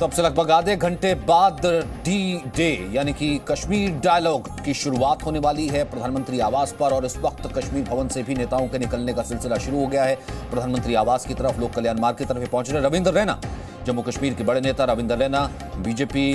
तो अब से लगभग आधे घंटे बाद डी डे यानी कि कश्मीर डायलॉग की शुरुआत होने वाली है प्रधानमंत्री आवास पर। और इस वक्त कश्मीर भवन से भी नेताओं के निकलने का सिलसिला शुरू हो गया है। प्रधानमंत्री आवास की तरफ, लोक कल्याण मार्ग की तरफ पहुंच रहे रविंद्र रैना, जम्मू कश्मीर के बड़े नेता रविंद्र रैना, बीजेपी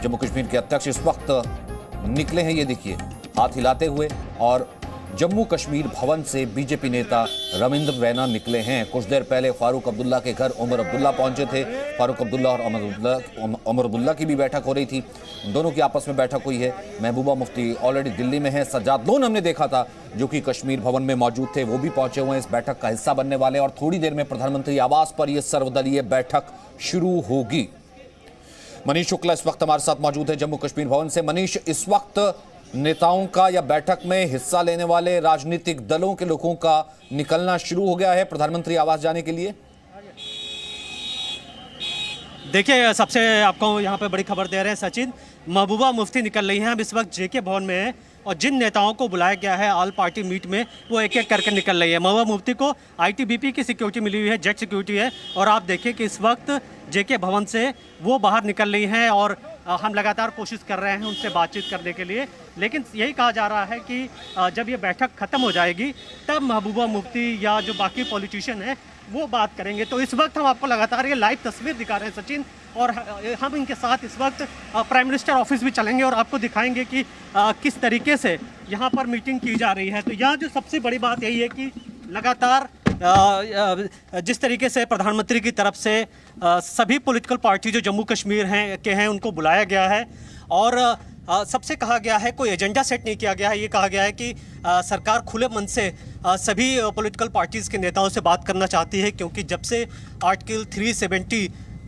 जम्मू कश्मीर के अध्यक्ष इस वक्त निकले हैं। ये देखिए हाथ हिलाते हुए, और जम्मू कश्मीर भवन से बीजेपी नेता रविंद्र रैना निकले हैं। कुछ देर पहले फारूक अब्दुल्ला के घर उमर अब्दुल्ला पहुंचे थे। फारूक अब्दुल्ला और उमर अब्दुल्ला की भी बैठक हो रही थी, दोनों की आपस में बैठक हुई है। महबूबा मुफ्ती ऑलरेडी दिल्ली में है। सज्जाद लोन हमने देखा था जो कि कश्मीर भवन में मौजूद थे, वो भी पहुंचे हुए हैं, इस बैठक का हिस्सा बनने वाले। और थोड़ी देर में प्रधानमंत्री आवास पर यह सर्वदलीय बैठक शुरू होगी। मनीष शुक्ला इस वक्त हमारे साथ मौजूद है जम्मू कश्मीर भवन से। मनीष, इस वक्त नेताओं का या बैठक में हिस्सा लेने वाले राजनीतिक दलों के लोगों का निकलना शुरू हो गया है प्रधानमंत्री आवास जाने के लिए। देखिए, सबसे आपको यहाँ पे बड़ी खबर दे रहे हैं सचिन। महबूबा मुफ्ती निकल रही हैं। हम इस वक्त जेके भवन में हैं और जिन नेताओं को बुलाया गया है ऑल पार्टी मीट में, वो एक एक करके निकल रही है। महबूबा मुफ्ती को आईटीबीपी की सिक्योरिटी मिली हुई है, जेट सिक्योरिटी है। और आप देखिए कि इस वक्त जेके भवन से वो बाहर निकल रही हैं और हम लगातार कोशिश कर रहे हैं उनसे बातचीत करने के लिए। लेकिन यही कहा जा रहा है कि जब ये बैठक ख़त्म हो जाएगी तब महबूबा मुफ्ती या जो बाकी पॉलिटिशियन हैं वो बात करेंगे। तो इस वक्त हम आपको लगातार ये लाइव तस्वीर दिखा रहे हैं सचिन, और हम इनके साथ इस वक्त प्राइम मिनिस्टर ऑफिस भी चलेंगे और आपको दिखाएंगे कि किस तरीके से यहाँ पर मीटिंग की जा रही है। तो यहाँ जो सबसे बड़ी बात यही है कि लगातार जिस तरीके से प्रधानमंत्री की तरफ से सभी पॉलिटिकल पार्टी जो जम्मू कश्मीर हैं उनको बुलाया गया है। और सबसे कहा गया है, कोई एजेंडा सेट नहीं किया गया है। ये कहा गया है कि सरकार खुले मन से सभी पॉलिटिकल पार्टीज़ के नेताओं से बात करना चाहती है, क्योंकि जब से आर्टिकल 370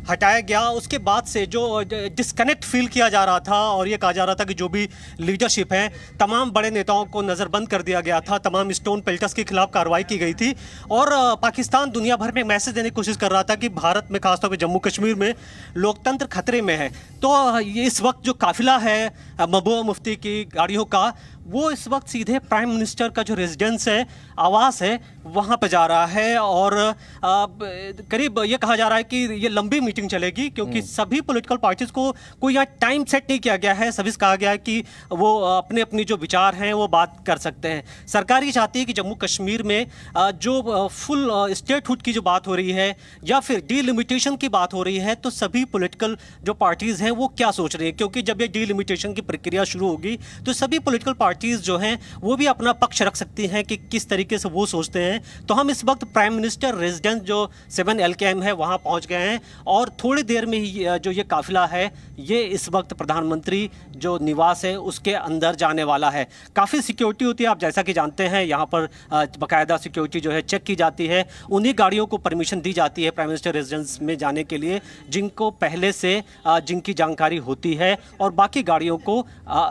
हटाया गया उसके बाद से जो डिस्कनेक्ट फील किया जा रहा था, और ये कहा जा रहा था कि जो भी लीडरशिप है तमाम बड़े नेताओं को नज़रबंद कर दिया गया था, तमाम स्टोन पेल्टर्स के खिलाफ कार्रवाई की गई थी। और पाकिस्तान दुनिया भर में मैसेज देने की कोशिश कर रहा था कि भारत में, खासतौर पर जम्मू कश्मीर में लोकतंत्र खतरे में है। तो ये इस वक्त जो काफिला है महबूबा मुफ्ती की गाड़ियों का, वो इस वक्त सीधे प्राइम मिनिस्टर का जो रेजिडेंस है, आवास है, वहाँ पे जा रहा है। और करीब ये कहा जा रहा है कि ये लंबी मीटिंग चलेगी, क्योंकि सभी पॉलिटिकल पार्टीज़ को कोई यहाँ टाइम सेट नहीं किया गया है। सभी से कहा गया है कि वो अपने अपनी जो विचार हैं वो बात कर सकते हैं। सरकार ये चाहती है कि जम्मू कश्मीर में जो फुल स्टेटहुड की जो बात हो रही है या फिर डीलिमिटेशन की बात हो रही है, तो सभी पॉलिटिकल जो पार्टीज़ हैं वो क्या सोच रही है, क्योंकि जब ये डीलिमिटेशन की प्रक्रिया शुरू होगी तो सभी पॉलिटिकल पार्टीज जो हैं वो भी अपना पक्ष रख सकती हैं कि किस तरीके से वो सोचते हैं। तो हम इस वक्त प्राइम मिनिस्टर रेजिडेंस जो 7 LKM है वहाँ पहुँच गए हैं, और थोड़ी देर में ही जो ये काफिला है ये इस वक्त प्रधानमंत्री जो निवास है उसके अंदर जाने वाला है। काफ़ी सिक्योरिटी होती है, आप जैसा कि जानते हैं। यहाँ पर बाकायदा सिक्योरिटी जो है चेक की जाती है। उन्हीं गाड़ियों को परमिशन दी जाती है प्राइम मिनिस्टर रेजिडेंस में जाने के लिए जिनको पहले से जिनकी जानकारी होती है, और बाकी गाड़ियों को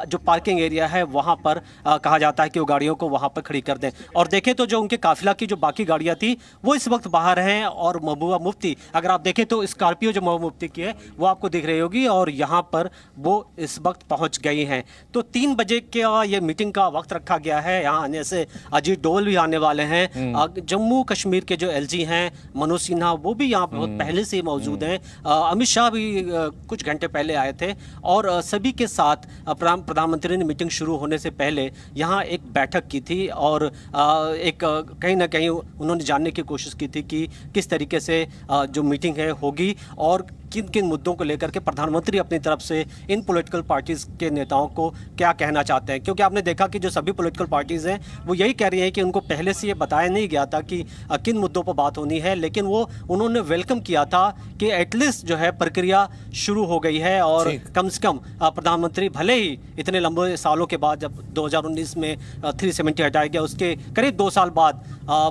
जो पार्किंग एरिया है वहाँ पर कहा जाता है कि वो गाड़ियों को वहाँ पर खड़ी कर दें। और देखें तो जो उनके काफिला की जो बाकी गाड़ियाँ थी वो इस वक्त बाहर हैं। और महबूबा मुफ्ती, अगर आप देखें तो स्कॉर्पियो जो महबूबा मुफ्ती की है वो आपको दिख रही होगी, और यहाँ पर वो इस वक्त पहुँच गई हैं। तो 3 बजे का ये मीटिंग का वक्त रखा गया है। यहाँ आने से अजीत डोवल भी आने वाले हैं। जम्मू कश्मीर के जो LG हैं मनोज सिन्हा, वो भी यहाँ बहुत पहले से मौजूद हैं। अमित शाह भी कुछ घंटे पहले आए थे। और सभी के साथ प्रधानमंत्री ने मीटिंग शुरू होने से पहले यहाँ एक बैठक की थी, और एक कहीं ना कहीं उन्होंने जानने की कोशिश की थी कि किस तरीके से जो मीटिंग है होगी और किन किन मुद्दों को लेकर के प्रधानमंत्री अपनी तरफ से इन पॉलिटिकल पार्टीज़ के नेताओं को क्या कहना चाहते हैं। क्योंकि आपने देखा कि जो सभी पॉलिटिकल पार्टीज़ हैं वो यही कह रही हैं कि उनको पहले से ये बताया नहीं गया था कि किन मुद्दों पर बात होनी है, लेकिन वो उन्होंने वेलकम किया था कि एटलीस्ट जो है प्रक्रिया शुरू हो गई है। और कम से कम प्रधानमंत्री भले ही इतने लंबे सालों के बाद, जब 2019 में 370 हटाया गया उसके करीब 2 साल बाद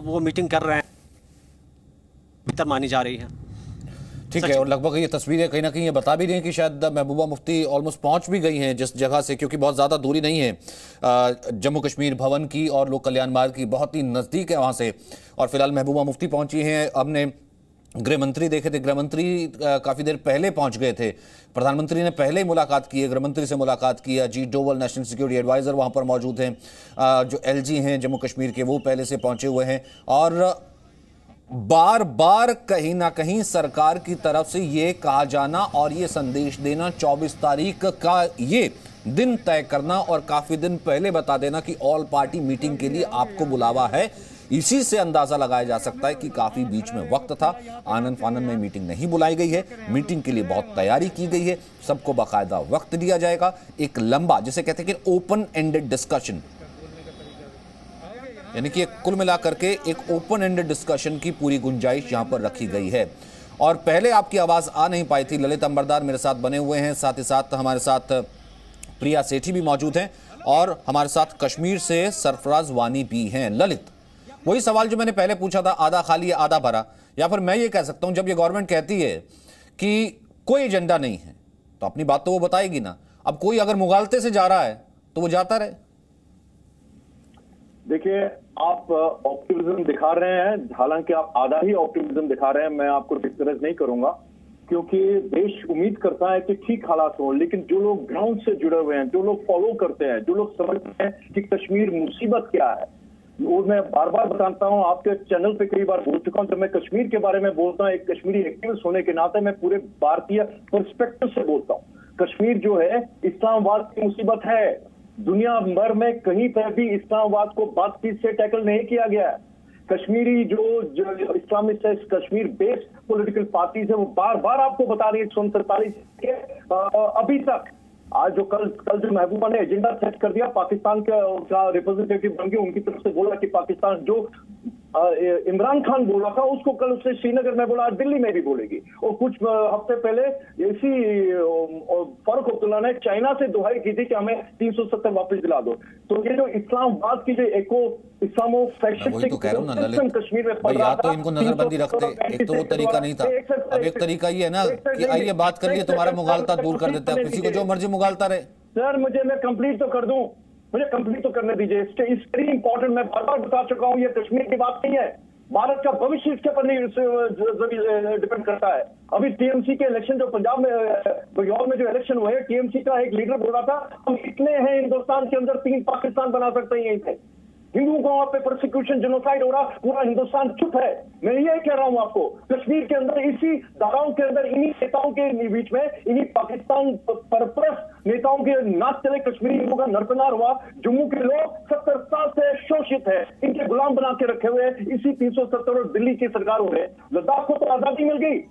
वो मीटिंग कर रहे हैं, बेहतर मानी जा रही है। ठीक है। और लगभग ये तस्वीरें कहीं ना कहीं ये बता भी रही हैं कि शायद महबूबा मुफ्ती ऑलमोस्ट पहुंच भी गई हैं जिस जगह से, क्योंकि बहुत ज़्यादा दूरी नहीं है जम्मू कश्मीर भवन की और लोक कल्याण मार्ग की, बहुत ही नज़दीक है वहाँ से। और फिलहाल महबूबा मुफ्ती पहुंची हैं। हमने गृह मंत्री देखे थे, गृह मंत्री काफ़ी देर पहले पहुंच गए थे। प्रधानमंत्री ने पहले ही मुलाकात की है, गृह मंत्री से मुलाकात की। Ajit Doval national security adviser वहाँ पर मौजूद हैं। जो LG हैं जम्मू कश्मीर के, वो पहले से पहुँचे हुए हैं। और बार बार कहीं ना कहीं सरकार की तरफ से ये कहा जाना और ये संदेश देना, 24 तारीख का ये दिन तय करना और काफी दिन पहले बता देना कि ऑल पार्टी मीटिंग के लिए आपको बुलावा है, इसी से अंदाजा लगाया जा सकता है कि काफी बीच में वक्त था। आनन फानन में मीटिंग नहीं बुलाई गई है, मीटिंग के लिए बहुत तैयारी की गई है, सबको बाकायदा वक्त दिया जाएगा। एक लंबा, जिसे कहते हैं कि ओपन एंडेड डिस्कशन, यानी कि कुल मिलाकर के एक ओपन एंडेड डिस्कशन की पूरी गुंजाइश यहां पर रखी गई है। और पहले आपकी आवाज आ नहीं पाई थी। ललित अंबरदार मेरे साथ बने हुए हैं, साथ ही साथ हमारे साथ प्रिया सेठी भी मौजूद हैं और हमारे साथ कश्मीर से सरफराज वानी भी हैं। ललित, वही सवाल जो मैंने पहले पूछा था, आधा खाली है आधा भरा, या फिर मैं ये कह सकता हूं जब ये गवर्नमेंट कहती है कि कोई एजेंडा नहीं है तो अपनी बात तो वो बताएगी ना। अब कोई अगर मुगालते से जा रहा है तो वो जाता रहे। देखिए, आप ऑप्टिमिज्म दिखा रहे हैं, हालांकि आप आधा ही ऑप्टिमिज्म दिखा रहे हैं। मैं आपको डिस्करेज नहीं करूंगा क्योंकि देश उम्मीद करता है कि ठीक हालात हो, लेकिन जो लोग ग्राउंड से जुड़े हुए हैं, जो लोग फॉलो करते हैं, जो लोग समझते हैं कि कश्मीर मुसीबत क्या है, वो मैं बार बार बताता हूं, आपके चैनल पे कई बार बोल चुका हूं। जब मैं कश्मीर के बारे में बोलता हूं, एक कश्मीरी एक्टिविस्ट होने के नाते मैं पूरे भारतीय पर्सपेक्टिव से बोलता हूं। कश्मीर जो है इस्लामाबाद की मुसीबत है। दुनिया भर में कहीं पर भी इस्लामाबाद को बातचीत से टैकल नहीं किया गया है। कश्मीरी जो इस्लामिस्ट है, कश्मीर बेस्ड पॉलिटिकल पार्टीज है, वो बार बार आपको बता रही है 147 के अभी तक। आज जो कल जो महबूबा ने एजेंडा सेट कर दिया, पाकिस्तान का रिप्रेजेंटेटिव बन के उनकी तरफ से बोला कि पाकिस्तान जो इमरान खान बोला था उसको कल उसने श्रीनगर में बोला, दिल्ली में भी बोलेगी। और कुछ हफ्ते पहले इसी फारूक अब्दुल्ला ने चाइना से दुहाई की थी कि हमें 370 वापस दिला दो। तो ये जो इस्लामाबाद की जो एको इस्लामो फैशिस्टिक कश्मीर में पड़ रहा था, तो इनको नजरबंदी रखते, एक तो वो तरीका नहीं था। अब एक तरीका ये है ना कि आइए बात कर लिए, तुम्हारा मुगालता दूर कर देते हैं, किसी को जो मर्जी मुगालता रहे। सर मैं कंप्लीट तो कर दूं, मुझे कंप्लीट तो करने दीजिए। इस वेरी इंपॉर्टेंट, मैं बार बार बता चुका हूं, ये कश्मीर की बात नहीं है। भारत का भविष्य इसके पर नहीं डिपेंड करता है। अभी टीएमसी के इलेक्शन जो पंजाब में बंगाल में जो इलेक्शन हुए, टीएमसी का एक लीडर बोल रहा था हम इतने हैं हिंदुस्तान के अंदर 3 पाकिस्तान बना सकते हैं। यहीं पे हिंदुओं को वहां पे प्रोसिक्यूशन जेनोसाइड हो रहा, पूरा हिंदुस्तान चुप है। मैं ये कह रहा हूं आपको, कश्मीर के अंदर इसी धाराओं के अंदर इन्हीं नेताओं के बीच में, इन्हीं पाकिस्तान परपरस्त नेताओं के नाच चले, कश्मीरी हिंदुओं का नरसंहार हुआ। जम्मू के लोग 70 साल से शोषित है, इनके गुलाम बना के रखे हुए, इसी 370 और दिल्ली की सरकार हो गए। लद्दाख को तो आजादी मिल गई,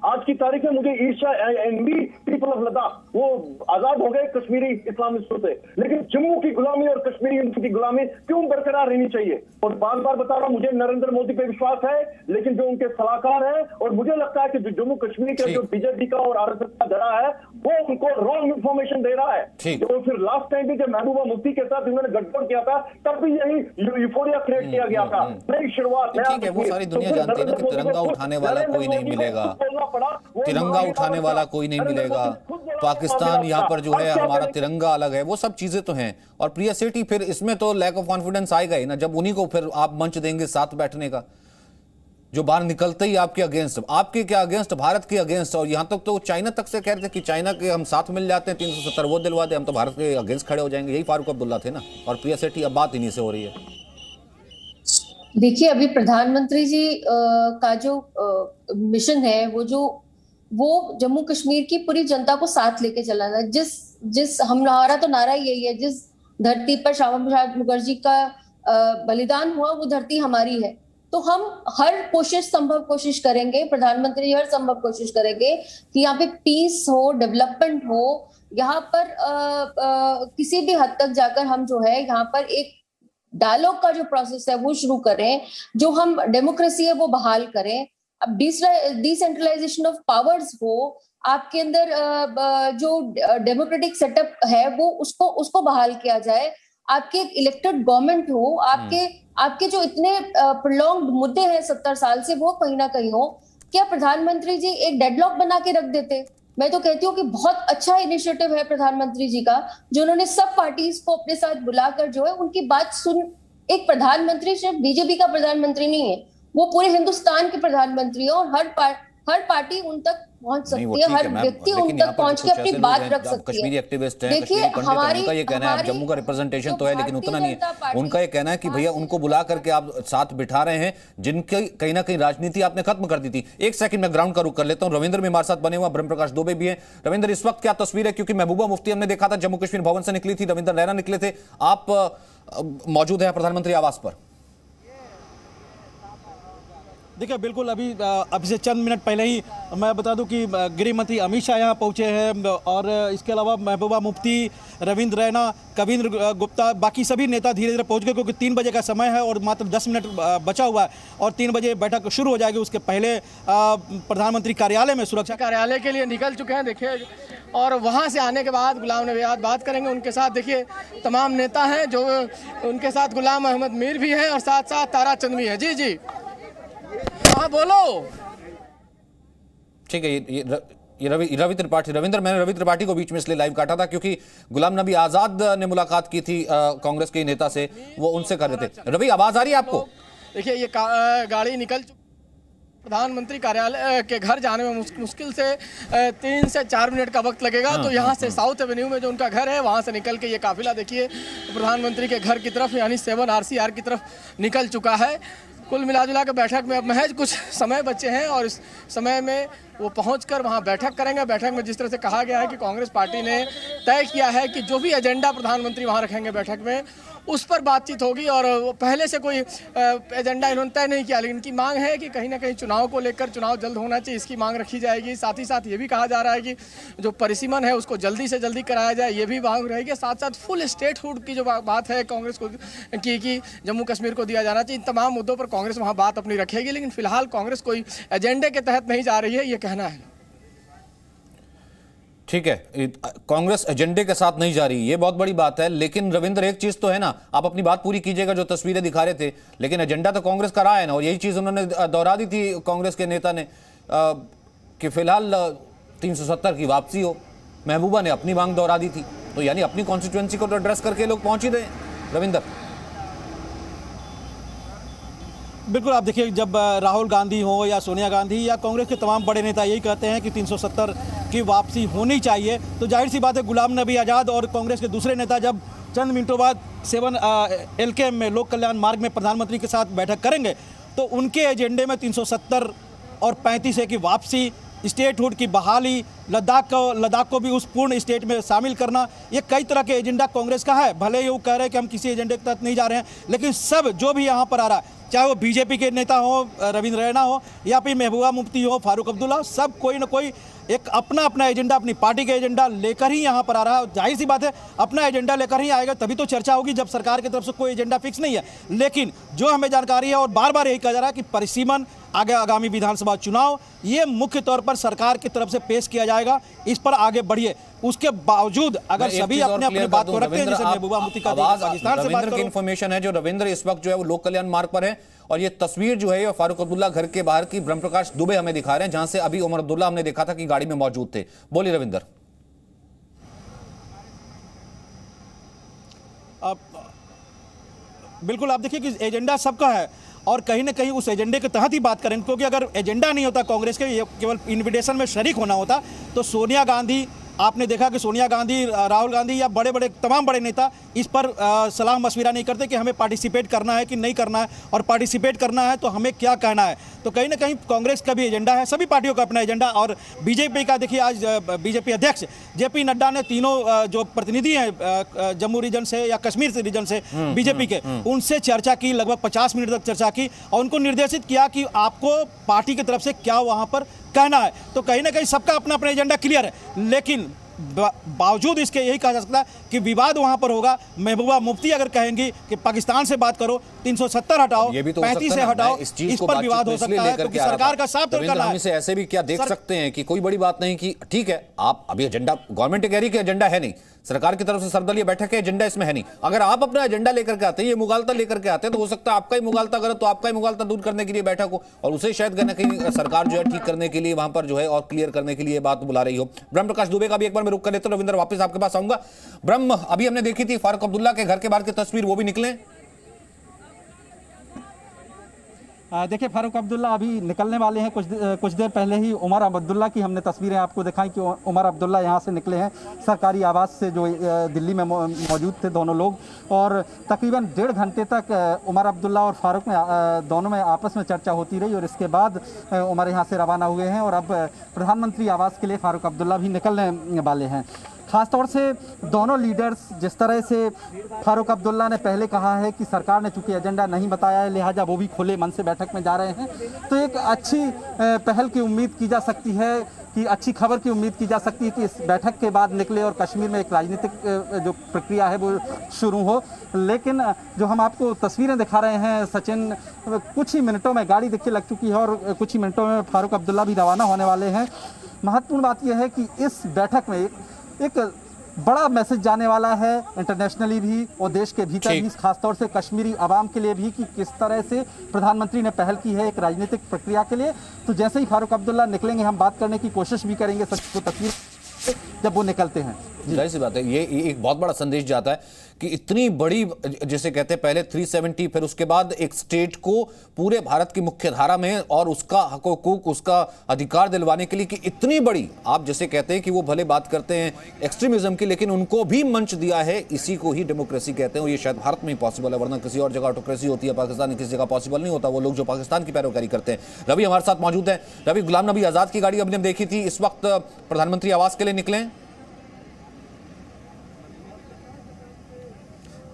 आज की तारीख में मुझे ईर्ष्या एनवी पीपल ऑफ लद्दाख, वो आजाद हो गए कश्मीरी इस्लामिस्टों से, लेकिन जम्मू की गुलामी और कश्मीरी हिंदू की गुलामी क्यों बरकरार रहनी चाहिए? और बार बार बता रहा हूं, मुझे नरेंद्र मोदी पे विश्वास है, लेकिन जो उनके सलाहकार है, और मुझे लगता है कि जो जम्मू कश्मीर का जो बीजेपी का और आरएसएस का धड़ा है, वो उनको रॉन्ग इंफॉर्मेशन दे रहा है। जो फिर लास्ट टाइम भी जब महबूबा मुफ्ती के साथ इन्होंने गठबंधन किया था, तब भी यही यूफोरिया क्रिएट किया गया था। नई शुरुआत, ठीक है, वो सारी दुनिया जानती है ना कि तिरंगा उठाने वाला कोई नहीं मिलेगा, तिरंगा उठाने वाला कोई नहीं मिलेगा, पाकिस्तान यहाँ पर जो है हमारा तिरंगा अलग है, वो सब चीजें तो हैं। और प्रिया सेठी, फिर इसमें तो लैक ऑफ कॉन्फिडेंस आएगा ही ना, जब उन्हीं को फिर आप मंच देंगे साथ बैठने का, जो बाहर निकलते ही आपके अगेंस्ट, आपके क्या अगेंस्ट, भारत के अगेंस्ट। और यहां तक तो चाइना तक से कह रहे थे कि चाइना के हम साथ मिल जाते हैं, 370 वो दिलवा दे, हम तो भारत के अगेंस्ट खड़े हो जाएंगे। यही फारूक अब्दुल्ला थे ना। और प्रिया सेठी, अब बात इन्हीं से हो रही है। देखिए, अभी प्रधानमंत्री जी का जो मिशन है, वो जम्मू कश्मीर की पूरी जनता को साथ लेके चलाना। जिस हमारा तो नारा यही है, जिस धरती पर श्यामा प्रसाद मुखर्जी का बलिदान हुआ, वो धरती हमारी है। तो हम हर संभव कोशिश करेंगे, प्रधानमंत्री हर संभव कोशिश करेंगे कि यहाँ पे पीस हो, डेवलपमेंट हो। यहाँ पर किसी भी हद तक जाकर हम जो है यहाँ पर एक डायलॉग का जो प्रोसेस है वो शुरू करें, जो हम डेमोक्रेसी है वो बहाल करें। अब डिसेंट्रलाइजेशन ऑफ पावर्स हो, आपके अंदर जो डेमोक्रेटिक सेटअप है वो उसको बहाल किया जाए। आपके एक इलेक्टेड गवर्नमेंट हो, आपके जो इतने प्रोलॉन्ग्ड मुद्दे हैं 70 साल से, वो कहीं ना कहीं हो। क्या प्रधानमंत्री जी एक डेडलॉक बना के रख देते? मैं तो कहती हूँ कि बहुत अच्छा इनिशिएटिव है प्रधानमंत्री जी का, जो उन्होंने सब पार्टीज को अपने साथ बुलाकर जो है उनकी बात सुन। एक प्रधानमंत्री सिर्फ बीजेपी का प्रधानमंत्री नहीं है, वो पूरे हिंदुस्तान के प्रधानमंत्री है, और हर पार्टी उन तक पहुंच नहीं, वो सकती है, ठीक हर है मैम, व्यक्ति लेकिन उन यहाँ तक पर पहुंच के कुछ अपनी ऐसे लोग बात हैं, रख अब सकती कश्मीरी है। एक्टिविस्ट हैं, देखिए कश्मीरी पंडित हैं, हमारी उनका ये कहना है, अब हमारी जम्मू का रिप्रेजेंटेशन जो तो है लेकिन भारतीय उतना नहीं जनता है। पार्टी उनका ये कहना है कि भैया उनको बुला करके आप साथ बिठा रहे हैं जिनकी कहीं ना कहीं राजनीति आपने खत्म कर दी थी। एक सेकंड में ग्राउंड का रुख कर लेता हूं, रविंद्र भी हमारे साथ बने हुआ, ब्रह्म प्रकाश दुबे भी हैं। रविंद्र, इस वक्त क्या तस्वीर है, क्योंकि महबूबा मुफ्ती हमने देखा था जम्मू कश्मीर भवन से निकली थी, रविंद्र रैना निकले थे, आप मौजूद है प्रधानमंत्री आवास पर। देखिए बिल्कुल, अभी से चंद मिनट पहले ही मैं बता दूं कि गृह मंत्री अमित शाह यहाँ पहुँचे हैं और इसके अलावा महबूबा मुफ्ती, रविंद्र रैना, कविंद्र गुप्ता, बाकी सभी नेता धीरे धीरे पहुँच गए, क्योंकि 3 बजे का समय है और मात्र 10 मिनट बचा हुआ है और 3 बजे बैठक शुरू हो जाएगी। उसके पहले प्रधानमंत्री कार्यालय में, सुरक्षा कार्यालय के लिए निकल चुके हैं। देखिए, और वहाँ से आने के बाद गुलाम नबी आज़ाद बात करेंगे उनके साथ। देखिए तमाम नेता हैं जो उनके साथ, गुलाम अहमद मीर भी हैं और साथ साथ तारा चंद भी है। जी जी हाँ बोलो। ठीक है, ये रवि त्रिपाठी, रविंद्र, मैंने रवि त्रिपाठी को बीच में इसलिए लाइव काटा था क्योंकि गुलाम नबी आजाद ने मुलाकात की थी कांग्रेस के नेता से, वो उनसे कर रहे थे। रवि, आवाज आ रही है आपको? देखिए ये गाड़ी निकल चुकी, प्रधानमंत्री कार्यालय के घर जाने में मुश्किल से 3 से 4 मिनट का वक्त लगेगा। तो यहाँ से साउथ एवेन्यू में जो उनका घर है वहाँ से निकल के ये काफिला देखिए प्रधानमंत्री के घर की तरफ यानी 7 RCR की तरफ निकल चुका है। कुल मिलाजुला के बैठक में अब महज कुछ समय बचे हैं और इस समय में वो पहुंचकर वहां बैठक करेंगे। बैठक में जिस तरह से कहा गया है कि कांग्रेस पार्टी ने तय किया है कि जो भी एजेंडा प्रधानमंत्री वहां रखेंगे बैठक में, उस पर बातचीत होगी। और पहले से कोई एजेंडा इन्होंने तय नहीं किया, लेकिन इनकी मांग है कि कहीं ना कहीं चुनाव को लेकर, चुनाव जल्द होना चाहिए, इसकी मांग रखी जाएगी। साथ ही साथ ये भी कहा जा रहा है कि जो परिसीमन है उसको जल्दी से जल्दी कराया जाए, ये भी मांग रहेगी। साथ साथ फुल स्टेटहुड की जो बात है कांग्रेस को कि जम्मू कश्मीर को दिया जाना चाहिए, इन तमाम मुद्दों पर कांग्रेस वहाँ बात अपनी रखेगी। लेकिन फिलहाल कांग्रेस कोई एजेंडे के तहत नहीं जा रही है, ये कहना है। ठीक है, कांग्रेस एजेंडे के साथ नहीं जा रही, ये बहुत बड़ी बात है। लेकिन रविंद्र, एक चीज तो है ना, आप अपनी बात पूरी कीजिएगा, जो तस्वीरें दिखा रहे थे, लेकिन एजेंडा तो कांग्रेस का रहा है ना, और यही चीज उन्होंने दोहरा दी थी कांग्रेस के नेता ने कि फिलहाल 370 की वापसी हो। महबूबा ने अपनी मांग दोहरा दी थी, तो यानी अपनी कॉन्स्टिट्यूएंसी को तो एड्रेस करके लोग पहुंच ही रहे। रविंद्र, बिल्कुल, आप देखिए, जब राहुल गांधी हो या सोनिया गांधी या कांग्रेस के तमाम बड़े नेता यही कहते हैं कि 370 की वापसी होनी चाहिए, तो जाहिर सी बात है गुलाम नबी आज़ाद और कांग्रेस के दूसरे नेता जब चंद मिनटों बाद 7 LK में, लोक कल्याण मार्ग में प्रधानमंत्री के साथ बैठक करेंगे, तो उनके एजेंडे में 370 और 35A की वापसी, स्टेटहुड की बहाली, लद्दाख को भी उस पूर्ण स्टेट में शामिल करना, ये कई तरह के एजेंडा कांग्रेस का है। भले ही वो कह रहे हैं कि हम किसी एजेंडे के तहत नहीं जा रहे हैं, लेकिन सब जो भी यहाँ पर आ रहा है, चाहे वो बीजेपी के नेता हो, रविंद्र रैना हो या फिर महबूबा मुफ्ती हो, फारूक अब्दुल्ला, सब कोई ना कोई एक अपना अपना एजेंडा, अपनी पार्टी का एजेंडा लेकर ही यहाँ पर आ रहा है। जाहिर सी बात है, अपना एजेंडा लेकर ही आएगा, तभी तो चर्चा होगी जब सरकार की तरफ से कोई एजेंडा फिक्स नहीं है। लेकिन जो हमें जानकारी है और बार बार यही कहा जा रहा है कि परिसीमन, आगामी विधानसभा चुनाव, ये मुख्य तौर पर सरकार की तरफ से पेश किया जाएगा, इस पर आगे बढ़िए। उसके बावजूद अगर सभी अपने अपने बात को रखते हैं, जैसे महबूबा मुफ्ती का पाकिस्तान से बात करो, इन्फॉर्मेशन है जो रविंद्र इस वक्त जो है वो लोक कल्याण मार्ग पर है, और ये तस्वीर जो है फारूक अब्दुल्ला घर के बाहर की ब्रह्म प्रकाश दुबे हमें दिखा रहे हैं, जहां से अभी उमर अब्दुल्ला हमने देखा था कि गाड़ी में मौजूद थे। बोलिए रविंद्र। बिल्कुल, आप देखिए कि एजेंडा सबका है और कहीं ना कहीं उस एजेंडे के तहत ही बात करें, क्योंकि अगर एजेंडा नहीं होता कांग्रेस के, ये केवल इन्विटेशन में शरीक होना होता, तो सोनिया गांधी, आपने देखा कि सोनिया गांधी, राहुल गांधी या बड़े तमाम बड़े नेता इस पर सलाह मशविरा नहीं करते कि हमें पार्टिसिपेट करना है कि नहीं करना है, और पार्टिसिपेट करना है तो हमें क्या कहना है। तो कहीं ना कहीं कांग्रेस का भी एजेंडा है, सभी पार्टियों का अपना एजेंडा। और बीजेपी का देखिए, आज बीजेपी अध्यक्ष JP नड्डा ने तीनों जो प्रतिनिधि हैं जम्मू रीजन से या कश्मीर से रीजन से बीजेपी के, उनसे चर्चा की, लगभग 50 मिनट तक चर्चा की और उनको निर्देशित किया कि आपको पार्टी की तरफ से क्या वहाँ पर कहना है। तो कहीं ना कहीं सबका अपना अपना एजेंडा क्लियर है, लेकिन बावजूद इसके यही कहा जा सकता है कि विवाद वहां पर होगा। महबूबा मुफ्ती अगर कहेंगी कि पाकिस्तान से बात करो, 370 हटाओ, 35 से हटाओ, इस पर विवाद हो सकता है, क्योंकि सरकार का साफ तौर पर हम इसे ऐसे भी क्या देख सकते हैं कि कोई बड़ी बात नहीं कि ठीक है, आप अभी एजेंडा, गवर्नमेंट कह रही कि एजेंडा है नहीं, सरकार की तरफ से सर्वदलीय बैठक है, एजेंडा इसमें है नहीं। अगर आप अपना एजेंडा लेकर के आते हैं, ये मुगालता लेकर के आते हैं, तो हो सकता है आपका ही मुगालता गलत, तो आपका ही मुगालता दूर करने के लिए बैठक हो, और उसे शायद कहीं ना कहीं सरकार जो है ठीक करने के लिए वहां पर जो है और क्लियर करने के लिए बात बुला रही हो। ब्रह्म प्रकाश दुबे का भी एक बार मैं रुक कर लेता हूं, रविंद्र वापस आपके पास आऊंगा। ब्रह्म, अभी हमने देखी थी फारूक अब्दुल्ला के घर के बाहर की तस्वीर, वो भी निकले? देखिए फारूक अब्दुल्ला अभी निकलने वाले हैं। कुछ देर पहले ही उमर अब्दुल्ला की हमने तस्वीरें आपको दिखाई कि उमर अब्दुल्ला यहाँ से निकले हैं सरकारी आवास से, जो दिल्ली में मौजूद थे दोनों लोग, और तकरीबन 1.5 घंटे तक उमर अब्दुल्ला और फारूक में दोनों में आपस में चर्चा होती रही और इसके बाद उमर यहाँ से रवाना हुए हैं और अब प्रधानमंत्री आवास के लिए फारूक अब्दुल्ला भी निकलने वाले हैं। खासतौर से दोनों लीडर्स, जिस तरह से फारूक अब्दुल्ला ने पहले कहा है कि सरकार ने चूंकि एजेंडा नहीं बताया है लिहाजा वो भी खुले मन से बैठक में जा रहे हैं, तो एक अच्छी पहल की उम्मीद की जा सकती है, कि अच्छी खबर की उम्मीद की जा सकती है कि इस बैठक के बाद निकले और कश्मीर में एक राजनीतिक जो प्रक्रिया है वो शुरू हो। लेकिन जो हम आपको तस्वीरें दिखा रहे हैं सचिन, कुछ ही मिनटों में गाड़ी देखिए लग चुकी है और कुछ ही मिनटों में फारूक अब्दुल्ला भी रवाना होने वाले हैं। महत्वपूर्ण बात यह है कि इस बैठक में एक बड़ा मैसेज जाने वाला है इंटरनेशनली भी और देश के भीतर भी, खासतौर से कश्मीरी आवाम के लिए भी, कि किस तरह से प्रधानमंत्री ने पहल की है एक राजनीतिक प्रक्रिया के लिए। तो जैसे ही फारूक अब्दुल्ला निकलेंगे हम बात करने की कोशिश भी करेंगे सच तस्वीर जब वो निकलते हैं। जाहिर सी बात है, ये एक बहुत बड़ा संदेश जाता है कि इतनी बड़ी, जैसे कहते हैं पहले 370, फिर उसके बाद एक स्टेट को पूरे भारत की मुख्य धारा में और उसका हक हुकूक, उसका अधिकार दिलवाने के लिए, कि इतनी बड़ी, आप जैसे कहते हैं कि वो भले बात करते हैं एक्सट्रीमिज्म की, लेकिन उनको भी मंच दिया है। इसी को ही डेमोक्रेसी कहते हैं और ये शायद भारत में ही पॉसिबल है, वरना किसी और जगह ऑटोक्रेसी होती है, पाकिस्तान में किसी जगह पॉसिबल नहीं होता। वो लोग जो पाकिस्तान की पैरोकारी करते हैं। रवि हमारे साथ मौजूद है। रवि, गुलाम नबी आजाद की गाड़ी हमने देखी थी, इस वक्त प्रधानमंत्री आवास के लिए निकले।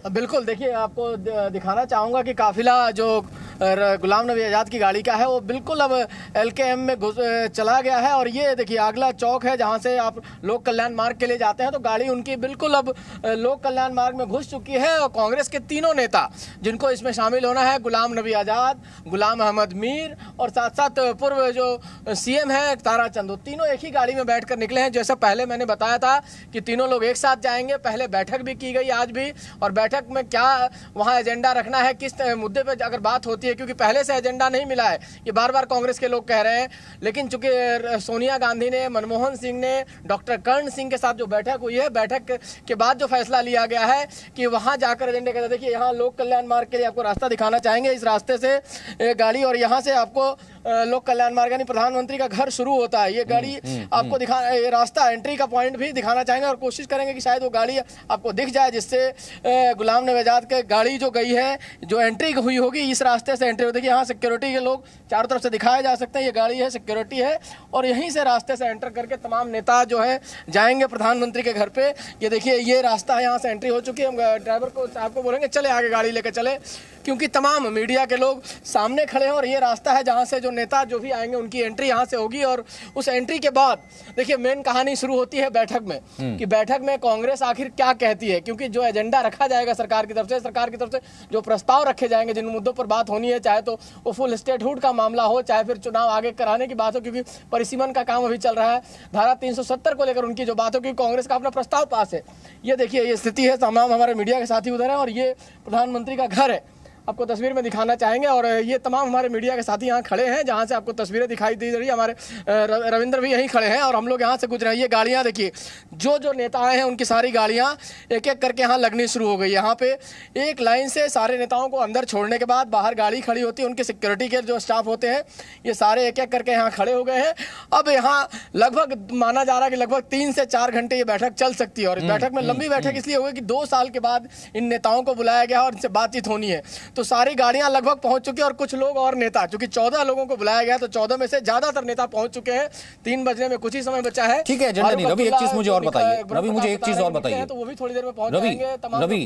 बिल्कुल, देखिए आपको दिखाना चाहूँगा कि काफिला जो गुलाम नबी आज़ाद की गाड़ी का है वो बिल्कुल अब LKM में चला गया है। और ये देखिए अगला चौक है जहाँ से आप लोक कल्याण मार्ग के लिए जाते हैं, तो गाड़ी उनकी बिल्कुल अब लोक कल्याण मार्ग में घुस चुकी है। और कांग्रेस के तीनों नेता जिनको इसमें शामिल होना है, गुलाम नबी आज़ाद, गुलाम अहमद मीर और साथ साथ पूर्व जो CM है तारा चंद, तीनों एक ही गाड़ी में बैठकर निकले हैं। जैसा पहले मैंने बताया था कि तीनों लोग एक साथ जाएंगे। पहले बैठक भी की गई आज भी, और बैठक में क्या वहाँ एजेंडा रखना है, किस मुद्दे पर अगर बात होती है, क्योंकि पहले से एजेंडा नहीं मिला है, ये बार बार कांग्रेस के लोग कह रहे हैं। लेकिन चूंकि सोनिया गांधी ने, मनमोहन सिंह ने, डॉक्टर कर्ण सिंह के साथ जो बैठक हुई है, बैठक के बाद जो फैसला लिया गया है कि वहां जाकर एजेंडे कहते, देखिए यहाँ लोक कल्याण मार्ग के लिए आपको रास्ता दिखाना चाहेंगे। इस रास्ते से गाड़ी, और यहाँ से आपको लोक कल्याण मार्ग यानी प्रधानमंत्री का घर शुरू होता है। ये गाड़ी आपको ये रास्ता, एंट्री का पॉइंट भी दिखाना चाहेंगे और कोशिश करेंगे कि शायद वो गाड़ी आपको दिख जाए, जिससे गुलाम नबी आज़ाद के गाड़ी जो गई है, जो एंट्री हुई होगी, इस रास्ते से एंट्री। देखिए यहाँ सिक्योरिटी के लोग चारों तरफ से दिखाए जा सकते हैं, ये गाड़ी है, सिक्योरिटी है, और यहीं से रास्ते से एंटर करके तमाम नेता जो है जाएंगे प्रधानमंत्री के घर पे। ये देखिए ये रास्ता है, यहाँ से एंट्री हो चुकी है। हम ड्राइवर को, आपको बोलेंगे चले आगे गाड़ी लेकर चले, क्योंकि तमाम मीडिया के लोग सामने खड़े हैं। और ये रास्ता है जहाँ से जो नेता जो भी आएंगे उनकी एंट्री यहाँ से होगी। और उस एंट्री के बाद देखिए मेन कहानी शुरू होती है बैठक में, कि बैठक में कांग्रेस आखिर क्या कहती है, क्योंकि जो एजेंडा रखा जाएगा सरकार की तरफ से जो प्रस्ताव रखे जाएंगे, जिन मुद्दों पर बात होनी है, चाहे तो वो फुल स्टेटहुड का मामला हो, चाहे फिर चुनाव आगे कराने की बात हो, क्योंकि परिसीमन का काम अभी चल रहा है, धारा 370 को लेकर उनकी जो बात हो, क्योंकि कांग्रेस का अपना प्रस्ताव पास है। ये देखिए ये स्थिति है, तमाम हमारे मीडिया के साथी उधर है, और ये प्रधानमंत्री का घर है, आपको तस्वीर में दिखाना चाहेंगे। और ये तमाम हमारे मीडिया के साथी यहाँ खड़े हैं, जहाँ से आपको तस्वीरें दिखाई दे रही है। हमारे रविंद्र भी यहीं खड़े हैं और हम लोग यहाँ से गुजरे हैं। ये गाड़ियाँ देखिए, जो नेता आए हैं उनकी सारी गाड़ियाँ एक एक करके यहाँ लगनी शुरू हो गई। यहाँ पे एक लाइन से सारे नेताओं को अंदर छोड़ने के बाद बाहर गाड़ी खड़ी होती है, उनके सिक्योरिटी के जो स्टाफ होते हैं ये सारे एक एक करके यहाँ खड़े हो गए हैं। अब यहाँ लगभग माना जा रहा है कि लगभग 3 से 4 घंटे ये बैठक चल सकती है। और इस बैठक में लंबी बैठक इसलिए होगी कि 2 साल के बाद इन नेताओं को बुलाया गया और इनसे बातचीत होनी है। तो सारी गाड़ियां लगभग पहुंच चुकी है और कुछ लोग और नेता, क्योंकि 14 लोगों को बुलाया गया, तो 14 में से ज्यादातर नेता पहुंच चुके हैं। 3 बजने में कुछ ही समय बचा है। ठीक है एजेंडा नहीं। रवि एक चीज मुझे और बताइए, रवि मुझे एक चीज और बताइए, तो वो भी थोड़ी देर में पहुंच जाएंगे, रवि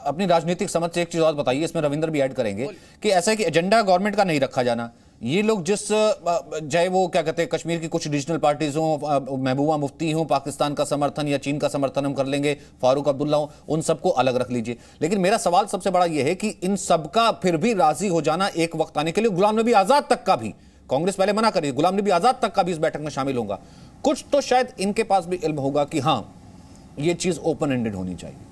अपनी राजनीतिक समझ से एक चीज और बताइए, इसमें रविंद्र भी ऐड करेंगे, कि ऐसा है कि एजेंडा गवर्नमेंट का नहीं रखा जाना, ये लोग जिस, चाहे वो क्या कहते हैं कश्मीर की कुछ रीजनल पार्टीज हों, महबूबा मुफ्ती हों, पाकिस्तान का समर्थन या चीन का समर्थन हम कर लेंगे, फारूक अब्दुल्ला हों, उन सबको अलग रख लीजिए। लेकिन मेरा सवाल सबसे बड़ा यह है कि इन सबका फिर भी राजी हो जाना एक वक्त आने के लिए, गुलाम नबी आजाद तक का भी, कांग्रेस पहले मना करी, गुलाम नबी आजाद तक का भी इस बैठक में शामिल होगा, कुछ तो शायद इनके पास भी इल्म होगा कि हाँ ये चीज ओपन एंडेड होनी चाहिए।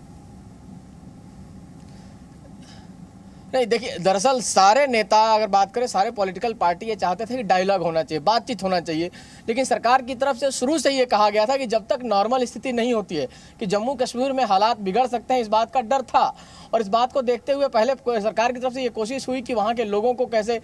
नहीं, देखिए दरअसल सारे नेता अगर बात करें, सारे पॉलिटिकल पार्टी ये चाहते थे कि डायलॉग होना चाहिए, बातचीत होना चाहिए, लेकिन सरकार की तरफ से शुरू से ये कहा गया था कि जब तक नॉर्मल स्थिति नहीं होती है कि जम्मू कश्मीर में हालात बिगड़ सकते हैं, इस बात का डर था। और इस बात को देखते हुए पहले सरकार की तरफ से ये कोशिश हुई कि वहाँ के लोगों को कैसे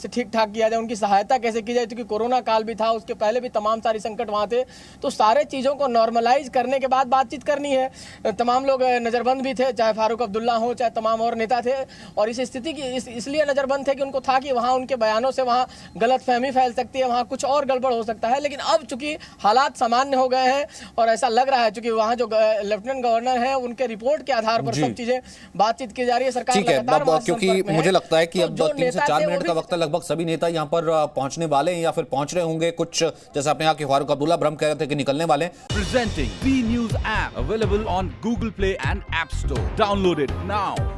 ठीक ठाक किया जाए, उनकी सहायता कैसे की जाए, क्योंकि कोरोना काल भी था, उसके पहले भी तमाम सारी संकट वहाँ थे। तो सारे चीज़ों को नॉर्मलाइज करने के बाद बातचीत करनी है। तमाम लोग नज़रबंद भी थे, चाहे फारूक अब्दुल्ला हो, चाहे तमाम और नेता थे, और इस स्थिति की इसलिए नज़रबंद थे कि उनको था कि वहाँ उनके बयानों से वहाँ गलतफहमी फैल सकती है, वहाँ कुछ और गड़बड़ हो सकता है। लेकिन अब चूंकि हालात सामान्य हो गए हैं और ऐसा लग रहा है चूंकि वहाँ जो लेफ्टिनेंट गवर्नर है उनके रिपोर्ट के आधार पर सब चीजें बातचीत की जा रही है। सरकार ठीक है, क्योंकि मुझे लगता है कि अब 3 से 4 मिनट का वक्त है, लगभग सभी नेता यहाँ पर पहुंचने वाले हैं या फिर पहुंच रहे होंगे। कुछ जैसे आपने कहा कि फारूक अब्दुल्ला ब्रह्म कह रहे थे कि निकलने वाले हैं। Presenting B News app available on Google Play and App Store. Download it now.